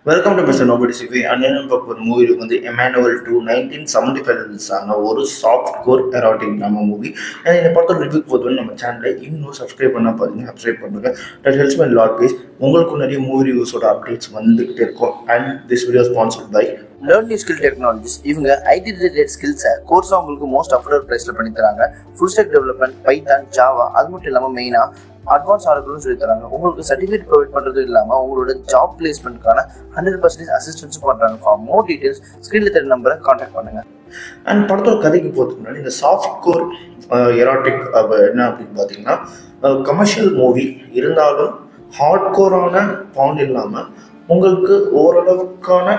Welcome to mister nobody சிவி அண்ணன் பார்க்க ஒரு மூவி வந்து எமானுவல் 2 1975 ரிலீஸ் ஆன ஒரு soft core erotic drama movie. இந்த படத்தோட ரிவ்யூ போதும் நம்ம சேனலை இன்னும் சப்ஸ்கிரைப் பண்ணால் பார்த்தீங்கன்னா சப்ஸ்கிரைப் பண்ணுங்க. That helps my lot please. உங்களுக்கு நிறைய மூவி ரிவ்யூஸோட அப்டேட்ஸ் வந்துகிட்டே இருக்கும். And this video sponsored by learn new skill technologies. இவங்க ஐடி ரிலேட்டட் ஸ்கில்ஸை கோர்ஸாக உங்களுக்கு மோஸ்ட் அஃபோர்டபுள் ப்ரைஸில் பண்ணி தராங்க. Full stack development, python, java, அது மட்டும் இல்லாமல் மெயினாக அட்வான்ஸ் ஆர்டர்களும் சொல்லி தராங்க. உங்களுக்கு சர்டிஃபிகேட் ப்ரொவைட் பண்ணுறது இல்லாமல் உங்களோட ஜாப் பிளேஸ்மெண்ட்கான 100% அசிஸ்டன்ஸும் பண்ணுறாங்க. ஃபார் மோர் டீட்டெயில்ஸ் ஸ்க்ரீனில் தெரிய நம்பரை கான்டாக்ட் பண்ணுங்கள். அண்ட் படத்தோட கதைக்கு போகிறதுக்கு முன்னாடி இந்த சாஃப்ட் கோர் எராட்டிக் என்ன அப்படின்னு பார்த்தீங்கன்னா கமர்ஷியல் மூவி இருந்தாலும் ஹார்ட் கோரான பாண்ட் இல்லாமல் உங்களுக்கு ஓரளவுக்கான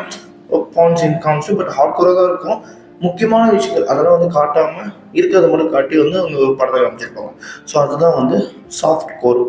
பாயிண்ட்ஸ் இன்காம்ஸு பட் ஹார்ட் கோராக தான் இருக்கும். முக்கியமான விஷயங்கள் அதெல்லாம் வந்து காட்டாமல் இருக்கிறத மட்டும் காட்டி வந்து அவங்க ஒரு படத்தை காமிச்சிருப்பாங்க. ஸோ அதுதான் வந்து சாஃப்ட் கோர்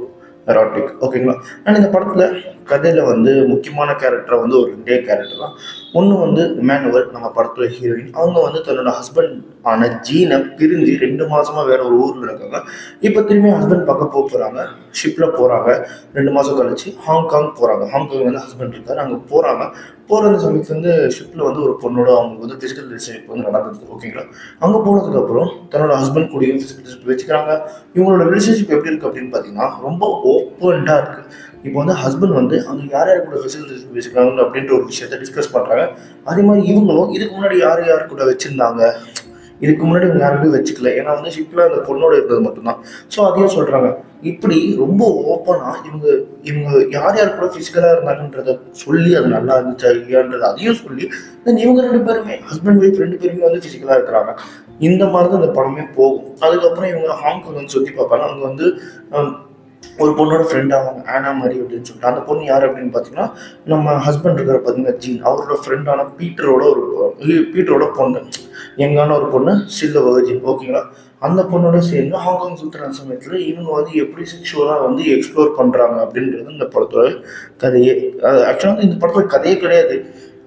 எராட்டிக், ஓகேங்களா. அண்ட் இந்த படத்தில் கதையில் வந்து முக்கியமான கேரக்டரை வந்து ஒரு 2 கேரக்டர் தான். ஒன்று வந்து எமானுவல், நம்ம படத்தில் ஹீரோயின். அவங்க வந்து தன்னோட ஹஸ்பண்ட் ஆன ஜீனை பிரிஞ்சு 2 மாதமாக வேற ஒரு ஊரில் இருக்காங்க. இப்போ திரும்பி ஹஸ்பண்ட் பார்க்க போகிறாங்க. ஷிப்பில் போகிறாங்க. 2 மாதம் கழிச்சு ஹாங்காங் போகிறாங்க. ஹாங்காங் வந்து ஹஸ்பண்ட் இருக்காரு, அங்கே போகிறாங்க. போகிற சமயத்தில் வந்து ஷிப்பில் வந்து ஒரு பொண்ணோட அவங்களுக்கு வந்து ஃபிசிக்கல் ரிலேஷன்ஷிப் வந்து நடந்தது, ஓகேங்களா. அங்கே போனதுக்கப்புறம் தன்னோட ஹஸ்பண்ட் கூடயும் ஃபிசிக்கல் ரிலேஷன்ஷிப் வச்சுக்கிறாங்க. இவங்களோட ரிலேஷன்ஷிப் எப்படி இருக்குது அப்படின்னு பார்த்தீங்கன்னா ரொம்ப ஓப்பன்டாக இருக்குது. இப்போ வந்து ஹஸ்பண்ட் வந்து அங்கே யார் யார் கூட ஃபிசிக்கல் ரிலேஷன்ஷிப் வச்சுக்கிறாங்க அப்படின்ற ஒரு விஷயத்த டிஸ்கஸ் பண்ணுறாங்க. அதே மாதிரி இவங்களும் இதுக்கு முன்னாடி யார் யார் கூட வச்சுருந்தாங்க, இதுக்கு முன்னாடி இவங்க யாருக்கும் வச்சுக்கல, ஏன்னா வந்து ஷிப்பில் அந்த பொண்ணோட இருந்தது மட்டும்தான். ஸோ அதையும் சொல்கிறாங்க. இப்படி ரொம்ப ஓப்பனாக இவங்க யார் யார் கூட ஃபிசிக்கலாக இருந்தாங்கன்றத சொல்லி அது நல்லா இருந்துச்சா இல்லையான்றது அதையும் சொல்லி தென் இவங்க 2 பேருமே ஹஸ்பண்ட் ஒய்ஃப் 2 பேருமே வந்து ஃபிசிக்கலாக இருக்கிறாங்க. இந்த மாதிரி தான் இந்த படமே போகும். அதுக்கப்புறம் இவங்க ஹாங்காங் வந்து சுற்றி பார்ப்பாங்க. அங்கே வந்து ஒரு பொண்ணோட ஃப்ரெண்ட் ஆவாங்க, ஆனா மாதிரி அப்படின்னு சொல்லிட்டு. அந்த பொண்ணு யார் அப்படின்னு பார்த்தீங்கன்னா நம்ம ஹஸ்பண்ட் இருக்கிற பார்த்தீங்கன்னா ஜீன், அவரோட ஃப்ரெண்டான பீட்டரோட பொண்ணு, எங்கான ஒரு பொண்ணு, ஸ்டில் வர்ஜின், ஓகேங்களா. அந்த பொண்ணோட சேர்ந்து ஹாங்காங் சுற்றுற சமயத்தில் இவங்க வந்து எப்படி செக்ஷுவலாக வந்து எக்ஸ்ப்ளோர் பண்ணுறாங்க அப்படின்றது இந்த படத்தோட கதையே. ஆக்சுவலாக வந்து இந்த படத்தோட கதையே கிடையாது.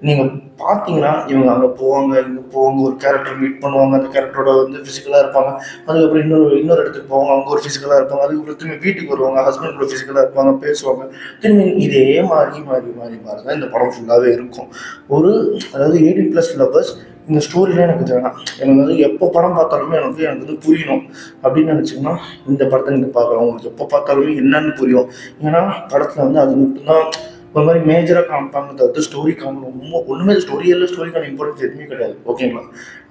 நீங்கள் பார்த்தீங்கன்னா இவங்க அங்கே போவாங்க, இங்கே போவாங்க, ஒரு கேரக்டர் மீட் பண்ணுவாங்க, அந்த கேரக்டரோட வந்து ஃபிசிக்கலாக இருப்பாங்க. அதுக்கப்புறம் இன்னொரு இடத்துக்கு போவாங்க, அங்கே ஒரு ஃபிசிக்கலாக இருப்பாங்க. அதுக்கப்புறம் திரும்பி வீட்டுக்கு வருவாங்க, ஹஸ்பண்ட் கூட ஃபிசிக்கலாக இருப்பாங்க, பேசுவாங்க. திரும்பி இதே மாறி தான் இந்த படம் ஃபுல்லாகவே இருக்கும். அதாவது 18+ லவ்வர்ஸ். இந்த ஸ்டோரிலாம் எனக்கு வேணாம். எனக்கு வந்து எப்போ படம் பார்த்தாலுமே எனக்கு வந்து புரியணும் அப்படின்னு நினச்சிங்கன்னா இந்த படத்தை நீங்கள் பார்க்கலாம். உங்களுக்கு எப்போ பார்த்தாலுமே என்னன்னு புரியும். ஏன்னா படத்தில் வந்து அது மட்டும்தான் ஒரு மாதிரி மேஜராக காமிப்பாங்க. தவிர்த்து ஸ்டோரி ஒன்றுமே ஸ்டோரிக்கான இம்பார்ட்டன்ஸ் எதுவுமே கிடையாது, ஓகேங்களா.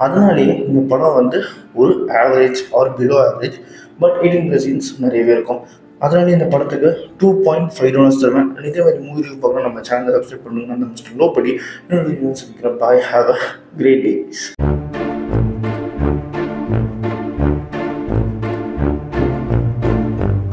அதனாலே இந்த படம் வந்து ஒரு average or below average, but 18+ scenes நிறையவே இருக்கும். அதனால இந்த படத்துக்கு 2.5 டோனர்ஸ் தருவேன். இதே மாதிரி மூவி ரிவ்யூ பார்க்கணும் நம்ம சேனலை சப்ஸ்கிரைப் பண்ணுங்க. நம்ம nobody boy. Have a great day.